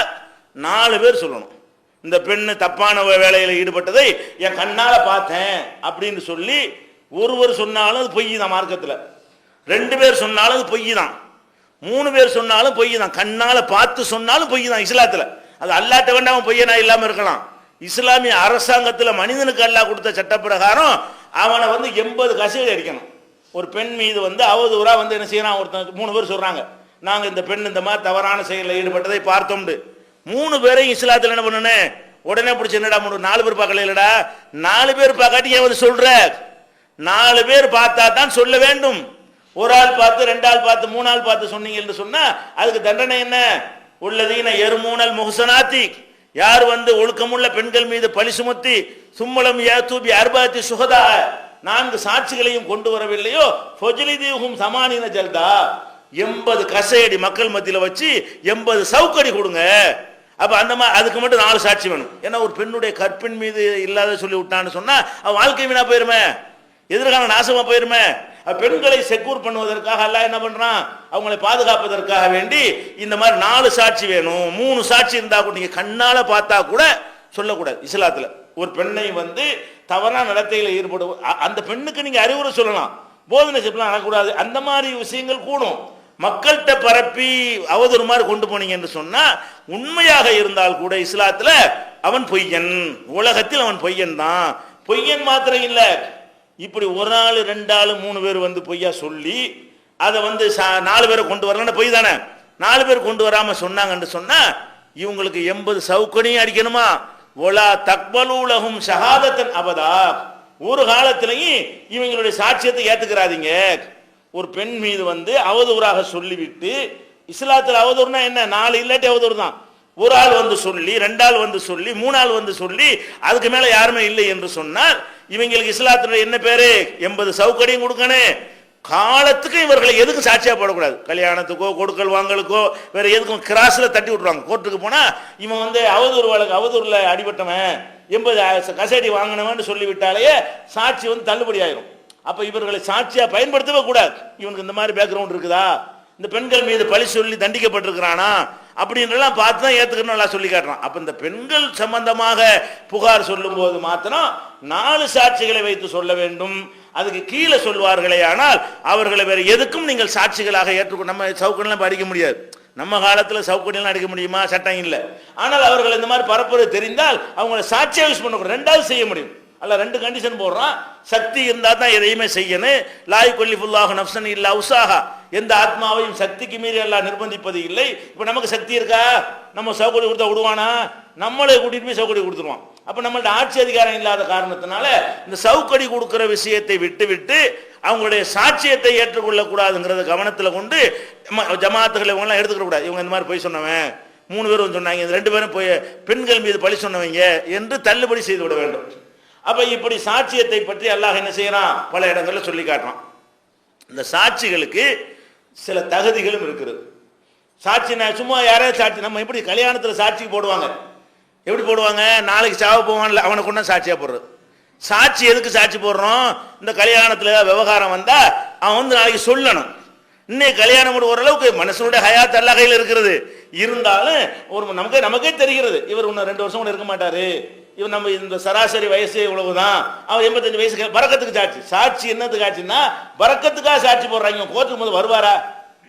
4 பேர் சொல்லணும். இந்த பெண்ணு தப்பான வேலையில் ஈடுபட்டதை என் கண்ணால பார்த்தேன் அப்படின்னு சொல்லி ஒருவர் சொன்னாலும் அது பொய் தான் மார்க்கத்தில். 2 பேர் சொன்னாலும் அது பொய் தான். 3 பேர் சொன்னாலும் பொய் தான். கண்ணால பார்த்து சொன்னாலும் பொய் தான் இஸ்லாத்தில். அது அல்லாட்ட வேண்டாம் பொய்யனா இல்லாம இருக்கலாம். இஸ்லாமிய அரசாங்கத்தில் மனிதனுக்கு அல்லாஹ் கொடுத்த சட்ட பிரகாரம் அவனை வந்து 80 கசைகள் அடிக்கணும். ஒரு பெண் மீது வந்து அவதூறா வந்து என்ன செய்யறான், ஒருத்தன் 3 பேர் சொல்றாங்க, நாங்க இந்த பெண் இந்த மாதிரி தவறான செயலில் ஈடுபட்டதை பார்த்தோம். 3 பேரையும் இஸ்லாத்தில் என்ன பண்ணனே, உடனே பிடிச்சி என்னடா 4 பேர் பார்க்கல, இல்லடா 4 பேர் பார்க்காட்டி ஏன் வந்து சொல்ற, 4 பேர் பார்த்தா தான் சொல்ல வேண்டும். ஒரு ஆள் பார்த்து 2 ஆள் பார்த்து 3 ஆள் பார்த்து சொன்னீங்க என்று சொன்னா அதுக்கு தண்டனை என்ன? உள்ளதீன எருமூனல் முஹ்சனாத்தி, யார் வந்து ஒழுக்கமுள்ள பெண்கள் மீது பழி சுமத்தி சும்மலம் யாத்தூபி அர்பாத்தி சுஹதா, 4 சாட்சிகளையும் கொண்டு வரவில்லையோ ஃபஜ்லிதூஹும் சமானின ஜல்தா, 80 கசையடி மக்கள் மத்தியில் வச்சு 80 சவுக்கடி கொடுங்க. அப்ப அந்த மாதிரி அதுக்கு மட்டும் 4 சாட்சி வேணும். ஏன்னா ஒரு பெண்ணுடைய கற்பின் மீது இல்லாத சொல்லி விட்டான்னு சொன்னா அவன் வாழ்க்கை வீணா போயிருமே, எதிர்காலம் நாசமா போயிருமே. பெண்களை செக்யூர் பண்ணுவதற்காக அல்லாஹ் என்ன பண்றான், அவங்களை பாதுகாப்பதற்காக வேண்டி இந்த மாதிரி 4 சாட்சி வேணும். 3 சாட்சி இருந்தா கூட நீங்க கண்ணால பார்த்தா கூட சொல்லக்கூடாது. இஸ்லாத்துல ஒரு பெண்ணை வந்து தவறான நடத்தையில் ஈடுபடும் அந்த பெண்ணுக்கு நீங்க அறிவுரை சொல்லலாம், போதனை செய்யலாம், நடக்கூடாது. அந்த மாதிரி விஷயங்கள் கூடும். மக்கள்கிட்ட பரப்பி அவதூறு மாதிரி கொண்டு போனீங்க என்று சொன்னா உண்மையாக இருந்தால் கூட இஸ்லாத்துல அவன் பொய்யன், உலகத்தில் அவன் பொய்யன் தான். பொய்யன் மாத்திரம் இல்லை, இப்படி 1 ஆள் 2 ஆள் 3 பேர் வந்து பொய்யா சொல்லி அதை வந்து 4 பேரை கொண்டு வரலன்னு பொய் தானே. 4 பேர் கொண்டு வராம சொன்னாங்கன்னு சொன்னா இவங்களுக்கு 80 சவுக்கடியும் அடிக்கணுமா. ஒலா தக்பலூலஹும் ஷஹாதத்தன் அபதா, ஒரு காலத்திலையும் இவங்களுடைய சாட்சியத்தை ஏத்துக்கிறாதீங்க. ஒரு பெண் மீது வந்து அவதூறாக சொல்லிவிட்டு, இஸ்லாத்தில் அவதூறுனா என்ன, 4 இல்லாட்டி அவதூறு தான். ஒரு ஆள் வந்து சொல்லி, 2 ஆள் வந்து சொல்லி, 3 ஆள் வந்து சொல்லி அதுக்கு மேல யாருமே இல்லை என்று சொன்னால் இவங்களுக்கு இஸ்லாத்துல என்ன பேரு, 80 சவுக்கடியும் கொடுக்கணும். காலத்துக்கு இவர்களை எதுக்கும் சாட்சியா போடக்கூடாது. கல்யாணத்துக்கோ கொடுக்கல் வாங்கலுக்கோ வேற எதுக்கும் கிராஸ்ல தட்டி விட்டுருவாங்க. கோர்ட்டுக்கு போனா இவன் வந்து அவதூறு வழக்கு, அவதூறுல அடிபட்டவன் 80 கசடி வாங்கினவன் சொல்லிவிட்டாலேயே சாட்சி வந்து தள்ளுபடி ஆயிரும். அப்ப இவர்களை சாட்சியா பயன்படுத்தவே கூடாது. இவனுக்கு இந்த மாதிரி பேக்ரவுண்ட் இருக்குதா, இந்த பெண்கள் மீது பழி சொல்லி தண்டிக்கப்பட்டிருக்கிறானா அப்படின்றலாம் பார்த்து தான் ஏத்துக்கணும் எல்லாம் சொல்லி காட்டுறான். அப்ப இந்த பெண்கள் சம்பந்தமாக புகார் சொல்லும் போது மாத்திரம் 4 சாட்சிகளை வைத்து சொல்ல வேண்டும். அதுக்கு கீழே சொல்வார்களே ஆனால் அவர்களை வேற எதுக்கும் நீங்கள் சாட்சிகளாக ஏற்றுக்கொண்டு, நம்ம சவுக்கடிலாம் அடிக்க முடியாது. நம்ம காலத்தில் சவுக்கடிலாம் அடிக்க முடியுமா, சட்டம் இல்லை. ஆனால் அவர்கள் இந்த மாதிரி பரப்புரை தெரிந்தால் அவங்களை சாட்சியாக யூஸ் பண்ணக்கூடாது, 2வது செய்ய முடியும். அல்ல 2 கண்டிஷன் போடுறான். சக்தி இருந்தால் தான் எதையுமே செய்யணும். லாய் கொல்லிஃபுல்லாஹு நஃப்ஸன் இல்லா உஸாஹா, எந்த ஆத்மாவையும் சக்திக்கு மீறி எல்லாம் நிர்பந்திப்பது இல்லை. இப்போ நமக்கு சக்தி இருக்கா, நம்ம சவுக்கடி கொடுத்தா விடுவானா, நம்மளே கூட்டிட்டு போய் சவுக்கடி கொடுத்துருவான். அப்போ நம்மள்ட்ட ஆட்சி அதிகாரம் இல்லாத காரணத்தினால இந்த சவுக்கடி கொடுக்குற விஷயத்தை விட்டு விட்டு அவங்களுடைய சாட்சியத்தை ஏற்றுக்கொள்ளக்கூடாதுங்கிறத கவனத்தில் கொண்டு ஜமாத்துகளை இவங்கெல்லாம் எடுத்துக்க கூடாது. இவங்க இந்த மாதிரி போய் சொன்னவன் 3 பேரும் சொன்னாங்க, 2 பேரும் போய் பெண்கள் மீது பழி சொன்னவங்க என்று தள்ளுபடி செய்து விட வேண்டும். அப்ப இப்படி சாட்சியத்தை பற்றி அல்லாஹ் என்ன செய்யறான், பல இடங்கள்ல சொல்லி காட்டுறான். இந்த சாட்சிகளுக்கு சில தகுதிகளும் இருக்கிறது. சாட்சி சும்மா யாராவது சாட்சி, நம்ம எப்படி கல்யாணத்துல சாட்சிக்கு போடுவாங்க, எப்படி போடுவாங்க, நாளைக்கு சாவ போவான்ல அவனை கொண்டு சாட்சியா போடுறது. சாட்சி எதுக்கு சாட்சி போடுறோம், இந்த கல்யாணத்துல விவகாரம் வந்தா அவன் வந்து நாளைக்கு சொல்லணும். இன்னைக்கு கல்யாணம் ஓரளவுக்கு மனசனுடைய ஹயாத் அல்லா கையில் இருக்கிறது. இருந்தாலும் ஒரு நமக்கே தெரிகிறது இவர் இன்னும் 2 வருஷம் கூட இருக்க மாட்டாரு, இவன் நம்ம இந்த சராசரி வயசு இவ்வளவுதான், அவர் 85 வயசு. பரக்கத்துக்கு சாட்சி, சாட்சி என்னத்துக்கு ஆச்சுன்னா பரக்கத்துக்காக சாட்சி போடுறாங்க. கோர்ட்டுக்கு போது வருவாரா,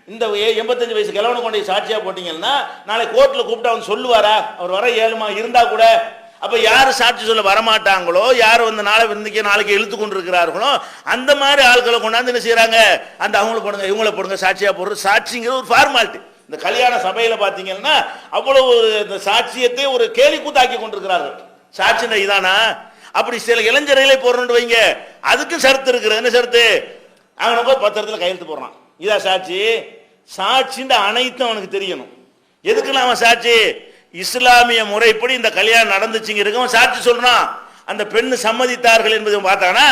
இந்த 85 வயசு கிழவனை கொண்டு சாட்சியா போட்டீங்கன்னா நாளை கோர்ட்ல கூப்பிட்டு அவன் சொல்லுவாரா, அவர் வர ஏழுமா இருந்தா கூட. அப்ப யாரு சாட்சி சொல்ல வரமாட்டாங்களோ, யார் வந்து நாளைக்கு இழுத்து கொண்டு இருக்கிறார்களோ அந்த மாதிரி ஆட்களை கொண்டாந்து என்ன செய்யறாங்க, அந்த அவங்களை போடுங்க இவங்களை போடுங்க சாட்சியா போடுறது. சாட்சிங்கிறது ஒரு ஃபார்மாலிட்டி. இந்த கல்யாண சபையில பாத்தீங்கன்னா அவ்வளவு இந்த சாட்சியத்தை ஒரு கேலி கூத்தாக்கி கொண்டிருக்கிறார்கள். சாட்சினா இதானா, அப்படி சில இளைஞர்களை போடுறோம் வைங்க, அதுக்கும் சருத்து இருக்கிறது. என்ன சருத்து, அவனுக்கு பத்திரத்தில் கையெழுத்து போடுறான். இதா சாட்சி? சாட்சின்ற அனைத்தும் அவனுக்கு தெரியணும். எதுக்குலாம் அவன் சாட்சி? இஸ்லாமிய முறைப்படி இந்த கல்யாணம் நடந்துச்சுங்க அவன் சாட்சி சொல்றான். அந்த பெண்ணு சம்மதித்தார்கள் என்பதை பார்த்தானா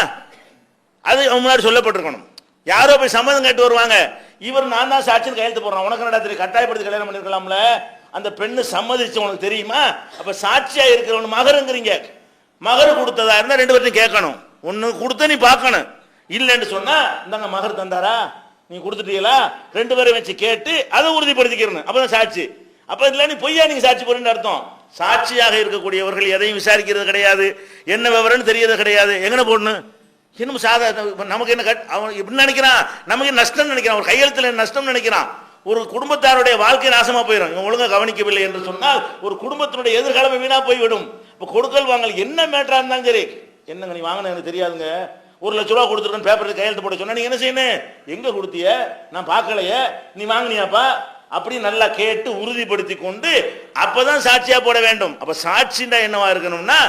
அது அவன் முன்னாடி சொல்லப்பட்டிருக்கணும். யாரோ போய் சம்மதம் கேட்டு வருவாங்க, இவர் நான் தான் சாட்சின்னு கையெழுத்து போடுறான். உனக்கு என்னடா தெரியும்? கட்டாயப்படுத்தி கல்யாணம் பண்ணிருக்கலாம்ல. அந்த பெண்ணு சம்மதிச்சு உனக்கு தெரியுமா? அப்ப சாட்சியா இருக்கிறவன் மகருங்கிறீங்க. மகர் கொடுத்ததா இருந்தா ரெண்டு பேர்த்தையும் கேட்கணும். ஒன்னு கொடுத்த நீ பார்க்கணும். இல்லைன்னு சொன்னா இந்தாங்க மகர் தந்தாரா, நீ கொடுத்துட்டீங்களா, ரெண்டு பேரை வச்சு கேட்டு அதை உறுதிப்படுத்திக்கிறணும். அப்பதான் சாட்சி. அப்ப இதுல நீ பொய்யா நீங்க சாட்சி போறேன்னு அர்த்தம். சாட்சியாக இருக்கக்கூடியவர்கள் எதையும் விசாரிக்கிறது கிடையாது, என்ன விவரம்னு தெரியறது கிடையாது. எங்கன போடணும்? இன்னும் சாதாரண நமக்கு என்ன அவன் எப்படி நினைக்கிறான்? நமக்கு நஷ்டம் நினைக்கிறான். ஒரு கையெழுத்துல நஷ்டம் நினைக்கிறான். ஒரு குடும்பத்தாருடைய வாழ்க்கை நாசமா போயிடும் இவன் ஒழுங்கா கவனிக்கவில்லை என்று சொன்னால். ஒரு குடும்பத்தினுடைய எதிர்காலம் வீணா போய்விடும். இப்ப கொடுக்கல் வாங்கல் என்ன மேட்டரா இருந்தாலும் சரி, என்னங்க நீ வாங்கின எனக்கு தெரியாதுங்க, 1 லட்ச ரூபா கொடுத்துருக்கேன் பேப்பருக்கு கையெழுத்து போட சொன்னா நீங்க என்ன செய்யணும்? எங்க கொடுத்திய? நான் பார்க்கலையே, நீ வாங்கினியாப்பா அப்படி நல்லா கேட்டு உறுதிப்படுத்தி கொண்டு அப்பதான் சாட்சியா போட வேண்டும். அப்ப சாட்சிண்டா என்னவா இருக்கணும்னா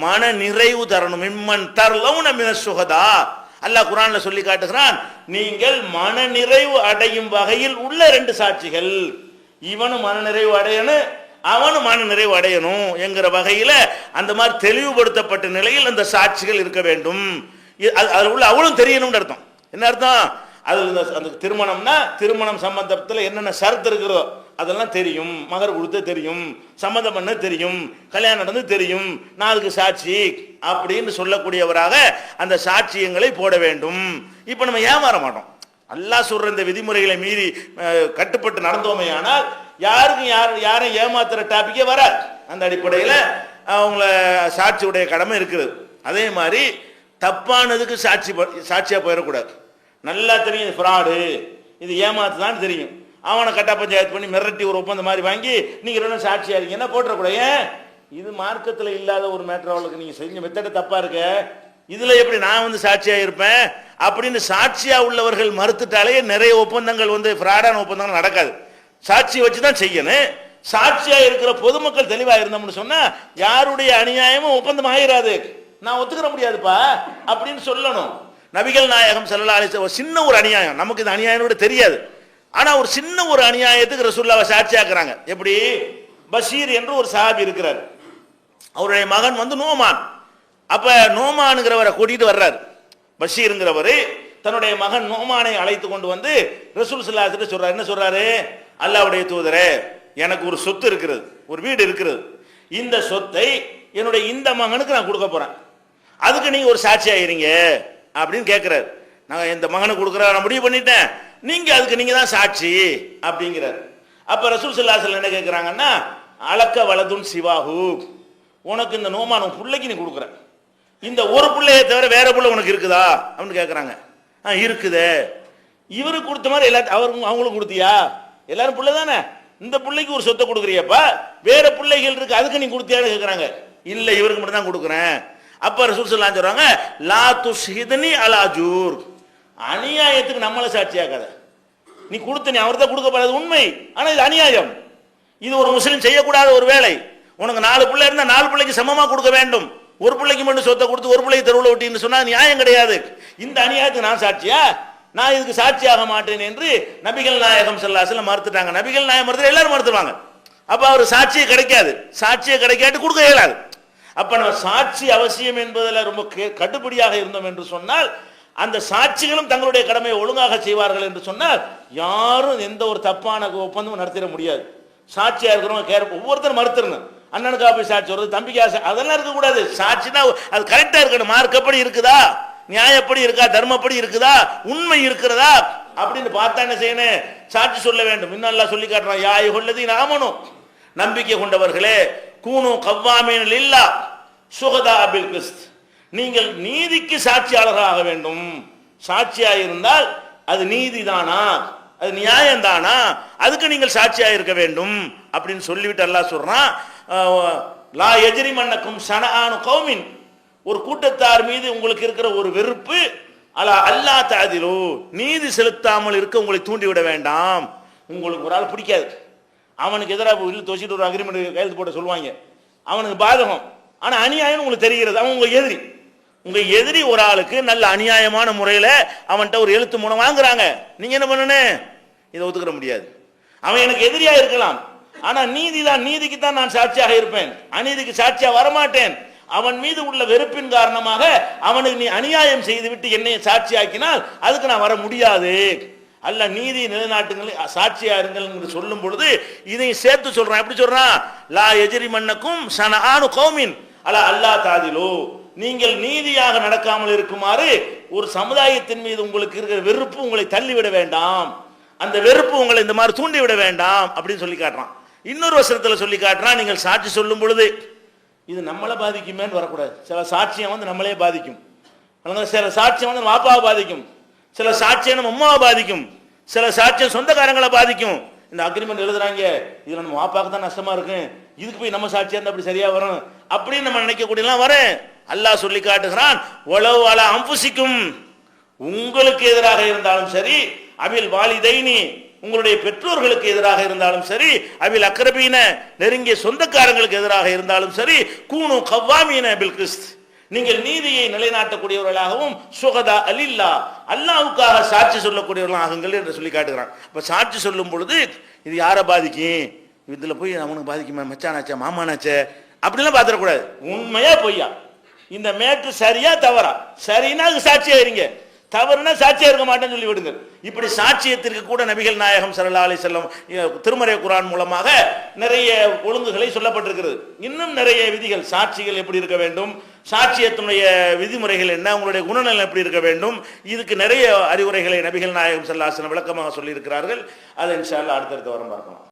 மன நிறைவு தரணும். மிம்மன் தர்லவுன மின சுகதா. அல்லாஹ் குர்ஆன்ல சொல்லி காட்டுகிறான், நீங்கள் மன நிறைவு அடையும் வகையில் உள்ள 2 சாட்சிகள். இவனும் மன நிறைவு அடையணும், அவனும் மன நிறைவு அடையணும் என்கிற வகையில அந்த மாதிரி தெளிவுபடுத்தப்பட்ட நிலையில் அந்த சாட்சிகள் இருக்க வேண்டும். அது உள்ள அவளும் தெரியணும்னு அர்த்தம். என்ன அர்த்தம்? அது அந்த திருமணம்னா திருமணம் சம்பந்தத்தில் என்னென்ன ஷரத்து இருக்கிறதோ அதெல்லாம் தெரியும், மகர் கொடுத்து தெரியும், சம்மதம் பண்ண தெரியும், கல்யாணம் நடந்து தெரியும், நான் அதுக்கு சாட்சி அப்படின்னு சொல்லக்கூடியவராக அந்த சாட்சியங்களை போட வேண்டும். இப்போ நம்ம ஏமாற மாட்டோம். அல்லாஹ் சொல்ற இந்த விதிமுறைகளை மீறி கட்டுப்பட்டு நடந்தோமே ஆனால் யாருக்கும் யாரையும் ஏமாத்துற டாபிக்கே வராது. அந்த அடிப்படையில் அவங்கள சாட்சியுடைய கடமை இருக்குது. அதே மாதிரி தப்பானதுக்கு சாட்சியா போயிடக்கூடாது. நல்லா தெரியும் இது ஃப்ராடு, இது ஏமாத்துதான் தெரியும். அவனை கட்டா பஞ்சாயத்து பண்ணி மிரட்டி ஒரு ஒப்பந்தம் மாதிரி வாங்கி நீங்க 2 சாட்சியா இருக்கீங்கன்னா போட்டுறக்கூடாது. ஏன்? இது மார்க்கத்தில் இல்லாத ஒரு மேட்டர். நீங்க செஞ்ச மெத்தட தப்பா இருக்க, இதுல எப்படி நான் சாட்சியா இருப்பேன் அப்படின்னு சாட்சியா உள்ளவர்கள் மறுத்துட்டாலே நிறைய ஒப்பந்தங்கள் ஃப்ராடான ஒப்பந்தங்கள் நடக்காது. சாட்சியை வச்சுதான் செய்யணும். சாட்சியா இருக்கிற பொதுமக்கள் தெளிவா இருந்தோம்னு சொன்னா யாருடைய அநியாயமும் ஒப்பந்தம் ஆயிராது. நான் ஒத்துக்கிற முடியாதுப்பா அப்படின்னு சொல்லணும். நபிகள் நாயகம் ஸல்லல்லாஹு அலைஹி வஸல்லம் சின்ன ஒரு அநியாயம், நமக்கு இந்த அநியாயம் கூட தெரியாது, ஆனா ஒரு சின்ன ஒரு அநியாயத்துக்கு ரசூலுல்லாஹ் சாட்சியாக்குறாங்க. எப்படி? பஷீர் என்று ஒரு சஹாபி இருக்கிறார். அவருடைய மகன் நோமான். அப்ப நோமானுங்கிறவரை கூட்டிட்டு வர்றாரு. பஷீருங்கிறவர் தன்னுடைய மகன் நோமானை அழைத்து கொண்டு ரசூல் ஸல்லல்லாஹு அலைஹி வஸல்லம் சொல்றாரு. என்ன சொல்றாரு? அல்லாஹ்வுடைய தூதரே, எனக்கு ஒரு சொத்து இருக்கிறது, ஒரு வீடு இருக்கிறது. இந்த சொத்தை என்னுடைய இந்த மகனுக்கு நான் கொடுக்க போறேன், அதுக்கு நீங்க ஒரு சாட்சியா இருங்க அப்படின்னு கேட்கிறார். நான் இந்த மகனுக்கு கொடுக்குற நான் முடிவு பண்ணிட்டேன், நீங்க அதுக்கு நீங்க தான் சாட்சி அப்படிங்கிறார். அப்ப ரசூல் ஸல்லல்லாஹு அலைஹி வஸல்லம் என்ன கேட்கிறாங்கன்னா, அலக்க வலதுன் சிவாஹு, உனக்கு இந்த நோமான் பிள்ளைக்கு நீ கொடுக்குற, இந்த ஒரு பிள்ளையை தவிர வேற பிள்ளை உனக்கு இருக்குதா அப்படின்னு கேட்குறாங்க. இருக்குதே. இவருக்கு கொடுத்த மாதிரி அவங்களுக்கு கொடுத்தியா? எல்லாரும் பிள்ளை தானே, இந்த பிள்ளைக்கு ஒரு சொத்தை கொடுக்குறியப்பா, வேற பிள்ளைகள் இருக்கு அதுக்கு நீ கொடுத்தியான்னு கேட்குறாங்க. இல்லை, இவருக்கு மட்டும் தான் கொடுக்குறேன். அப்ப ரசூல் ஸல்லல்லாஹு அலைஹி வஸல்லம் சொல்றாங்க, லா துஷ்ஹித்னி அலா ஜூர், அநியாயத்துக்கு நம்மள சாட்சியாக்காத. நீ கொடுத்த, நீ அவர்தான் கொடுக்கப்படாது உண்மை, ஆனா இது அநியாயம். இது ஒரு முஸ்லீம் செய்யக்கூடாத ஒரு வேலை. உனக்கு 4 பிள்ளை இருந்தா 4 பிள்ளைக்கு சமமா கொடுக்க வேண்டும். ஒரு பிள்ளைக்கு மட்டும் சொத்தை கொடுத்து ஒரு பிள்ளைக்கு தெருவில் விட்டின்னு சொன்னா நியாயம் கிடையாது. இந்த அநியாயத்துக்கு நான் சாட்சியா? நான் இதுக்கு சாட்சியாக மாட்டேன் என்று நபிகள் நாயகம் ஸல்லல்லாஹு அலைஹி வஸல்லம் மறுத்துட்டாங்க. நபிகள் நாயகம் மறுத்து எல்லாரும் மறுத்துவாங்க. அப்ப அவர் சாட்சியே கிடைக்காது, சாட்சியை கிடைக்காட்டு கொடுக்க இயலாது. அப்ப நம்ம சாட்சி அவசியம் என்பதில் ரொம்ப கட்டுப்படியாக இருந்தோம் என்று சொன்னால், அந்த சாட்சிகளும் தங்களுடைய கடமையை ஒழுங்காக செய்வார்கள் என்று சொன்னால் யாரும் எந்த ஒரு தப்பான ஒப்பந்தமும் நடத்திட முடியாது. சாட்சியா இருக்கிறவங்க ஒவ்வொருத்தரும் மறுத்துருணும். அண்ணனுக்கா போய் சாட்சி வருது, தம்பிக்கா அதெல்லாம் இருக்கக்கூடாது. சாட்சினா அது கரெக்டா இருக்கணும். மார்க்கப்படி இருக்குதா, நியாயப்படி இருக்கா, தர்மப்படி இருக்குதா, உண்மை இருக்கிறதா அப்படின்னு பார்த்தா என்ன செய்யணும்? சாட்சி சொல்ல வேண்டும். இன்னும் அல்லாஹ் சொல்லி காட்டுறான், யா அய்யுஹல்லதீன ஆமனூ, நம்பிக்கை கொண்டவர்களே, கூனு கவ்வாமீன லில்லாஹ் சுஹதா பில் கிஸ்த், நீங்கள் நீதிக்கு சாட்சியாளராக வேண்டும். சாட்சியா இருந்தால் அது நீதிதானா, அது நியாயம்தானா, அதுக்கு நீங்கள் சாட்சியா இருக்க வேண்டும் அப்படின்னு சொல்லிவிட்டு அல்லாஹ் சொல்றான், லா யஜ்ரிமன்னக்கும் ஷனஆனு கௌமின், ஒரு கூட்டத்தார் மீது உங்களுக்கு இருக்கிற ஒரு வெறுப்பு, அலா அல்லா தஅதிலு, நீதி செலுத்தாமல் இருக்க உங்களை தூண்டிவிட வேண்டாம். உங்களுக்கு ஒரு ஆள் பிடிக்காது, அவனுக்கு எதிராக வீட்டில் தோசிட்டு ஒரு அக்ரிமெண்ட் கையெழுத்து போட சொல்லுவாங்க, அவனுக்கு பாதகம், ஆனா அநியாயம் உங்களுக்கு தெரிகிறது, அவன் உங்களுக்கு எதிரி. உங்க எதிரி ஒரு ஆளுக்கு நல்ல அநியாயமான முறையில் அவன்கிட்ட ஒரு எழுத்து மூலம் வாங்குறாங்க, நீங்க என்ன பண்ணணும்? இதை ஒத்துக்கிற முடியாது. அவன் எனக்கு எதிரியா இருக்கலாம், ஆனா நீதிக்கு தான் நான் சாட்சியாக இருப்பேன், அநீதிக்கு சாட்சியா வரமாட்டேன். அவன் மீது உள்ள வெறுப்பின் காரணமாக அவனுக்கு நீ அநியாயம் செய்துவிட்டு என்னை சாட்சியாக்கினால் அதுக்கு நான் வர முடியாது. அல்ல நீதி நிலைநாட்டுங்கள், சாட்சியா இருங்கள் என்று சொல்லும் பொழுது இதை சேர்த்து சொல்றான். எப்படி சொல்றான்? லா எஜிரி மன்னக்கும் ஷனஆனு கௌமின் அலா அல்லா தாதிலு, நீங்கள் நீதியாக நடக்காமல் இருக்குமாறு ஒரு சமுதாயத்தின் மீது உங்களுக்கு இருக்கிற வெறுப்பு உங்களை தள்ளிவிட வேண்டாம், அந்த வெறுப்பு உங்களை இந்த மாதிரி தூண்டிவிட வேண்டாம் அப்படின்னு சொல்லி காட்டுறான். இன்னொரு வசனத்தில் சொல்லி காட்டுறான், நீங்கள் சாட்சி சொல்லும் பொழுது இது நம்மளை பாதிக்குமேன்னு வரக்கூடாது. சில சாட்சியம் வந்து நம்மளே பாதிக்கும், சில சாட்சியம் வந்து வாப்பாவை பாதிக்கும், சில சாட்சியம் நம்ம அம்மாவை பாதிக்கும், சில சாட்சியம் சொந்தக்காரங்களை பாதிக்கும். இந்த அக்ரிமெண்ட் எழுதுறாங்க, இதுல நம்ம வாப்பாக்கு தான் நஷ்டமா இருக்கு, இதுக்கு போய் நம்ம சாட்சியா இருந்தா அப்படி சரியா வரும் அப்படின்னு நம்ம நினைக்கக்கூடியலாம் வரேன். அல்லாஹ் சொல்லி காட்டுகிறான், உளவு அல அம்புசிக்கும், உங்களுக்கு எதிராக இருந்தாலும் சரி, அபில் வாலிதைனி உங்களுடைய பெற்றோர்களுக்கு எதிராக இருந்தாலும் சரி, அபில் அக்ரபீன நெருங்கிய சொந்தக்காரங்களுக்கு எதிராக இருந்தாலும் சரி, கூனு கவ்வாமீன பில் கிறிஸ்த், நீங்கள் நீதியை நிலைநாட்டக்கூடியவர்களாகவும் சுகதா அலில்லா அல்லாஹ்வுக்காக சாட்சி சொல்லக்கூடியவர்களாகுங்கள் என்று சொல்லி காட்டுகிறான். இப்போ சாட்சி சொல்லும் பொழுது இது யாரை பாதிக்கும்? இதில் போய் அவனுக்கு பாதிக்குமா, மச்சானாச்சே மாமானாச்சே அப்படிலாம் பார்த்துடக்கூடாது. உண்மையா பொய்யா, இந்த மேட்ரு சரியா தவறா, சரின்னா அது சாட்சியா இருங்க, தவறுனா சாட்சியா இருக்க மாட்டேன்னு சொல்லி விடுங்க. இப்படி சாட்சியத்திற்கு கூட நபிகள் நாயகம் ஸல்லல்லாஹு அலைஹி வஸல்லம் திருமறை குர்ஆன் மூலமாக நிறைய ஒழுங்குகளை சொல்லப்பட்டிருக்கிறது. இன்னும் நிறைய விதிகள், சாட்சிகள் எப்படி இருக்க வேண்டும், சாட்சியத்தினுடைய விதிமுறைகள் என்ன, உங்களுடைய குணநலன் எப்படி இருக்க வேண்டும், இதுக்கு நிறைய அறிவுரைகளை நபிகள் நாயகம் ஸல்லல்லாஹு அலைஹி வஸல்லம் விளக்கமாக சொல்லி இருக்கிறார்கள். அதை இன்ஷா அல்லாஹ் அடுத்தடுத்த வாரம் பார்க்கலாம்.